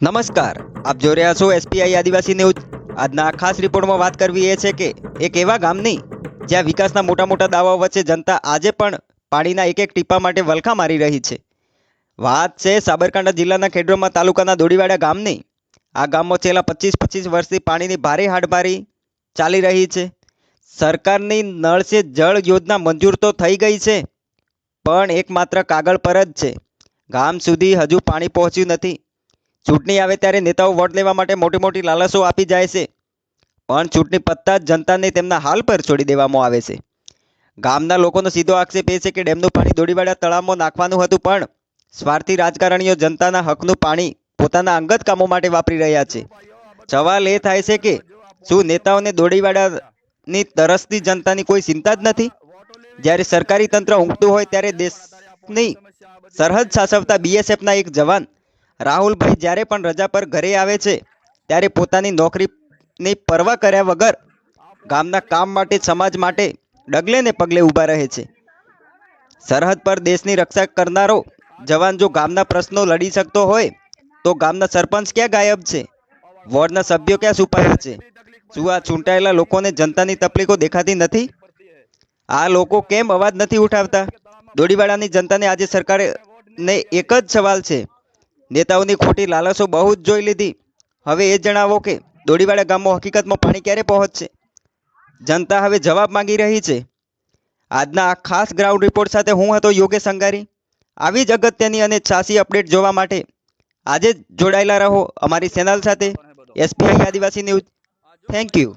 નમસ્કાર, આપ જોઈ રહ્યા છો એસપીઆઈ આદિવાસી ન્યૂઝ। આજના આ ખાસ રિપોર્ટમાં વાત કરવી એ છે કે એક એવા ગામની જ્યાં વિકાસના મોટા મોટા દાવાઓ વચ્ચે જનતા આજે પણ પાણીના એક એક ટીપા માટે વલખા મારી રહી છે। વાત છે સાબરકાંઠા જિલ્લાના ખેડબ્રહ્મા તાલુકાના દોડીવાડા ગામની। આ ગામમાં છેલ્લા 25 વર્ષથી પાણીની ભારે હાડમારી ચાલી રહી છે। સરકારની નળ સે જળ યોજના મંજૂર તો થઈ ગઈ છે, પણ એકમાત્ર કાગળ પર જ છે। ગામ સુધી હજુ પાણી પહોંચ્યું નથી। ચૂંટણી આવે ત્યારે નેતાઓ વોટ લેવા માટે મોટી મોટી લાલચો આપી જાય છે, પણ ચૂંટણી પતતા જ જનતાને તેમના હાલ પર છોડી દેવામાં આવે છે। ગામના લોકોનો સીધો આક્ષેપ એ છે કે ડેમનું પાણી દોડીવાડા તળાવમાં નાખવાનું હતું, પણ સ્વાર્થી રાજકારણીઓ જનતાના હકનું પાણી પોતાના અંગત કામો માટે વાપરી રહ્યા છે। સવાલ એ થાય છે કે શું નેતાઓને દોડીવાડાની તરસતી જનતાની કોઈ ચિંતા જ નથી? જ્યારે સરકારી તંત્ર ઊંઘતું હોય ત્યારે દેશની સરહદ સાચવતા બીએસએફના એક જવાન રાહુલભાઈ જ્યારે પણ રજા પર ઘરે આવે છે, ત્યારે પોતાની નોકરીની પરવા કર્યા વગર ગામના કામ માટે, સમાજ માટે ડગલે ને પગલે ઊભા રહે છે। સરહદ પર દેશની રક્ષા કરનારો જવાન જો ગામના પ્રશ્નો લડી શકતો હોય તો ગામના સરપંચ ક્યાં ગાયબ છે? વોર્ડના સભ્યો ક્યાં છુપાયા છે? શું આ ચૂંટાયેલા લોકોને જનતાની તકલીફો દેખાતી નથી? આ લોકો કેમ અવાજ નથી ઉઠાવતા? દોડીવાડાની જનતાને આજે સરકારને એક જ સવાલ છે। નેતાઓની ખોટી લાલચો બહુ જ જોઈ લીધી। હવે એ જણાવો કે દોડીવાડા ગામમાં હકીકતમાં પાણી ક્યારે પહોંચશે? જનતા હવે જવાબ માંગી રહી છે। આજના આ ખાસ ગ્રાઉન્ડ રિપોર્ટ સાથે હું હતો યોગેશ અંગારી। આવી જ અગત્યની અને છાસી અપડેટ જોવા માટે આજે જ જોડાયેલા રહો અમારી ચેનલ સાથે, SPI adivasi news. Thank you.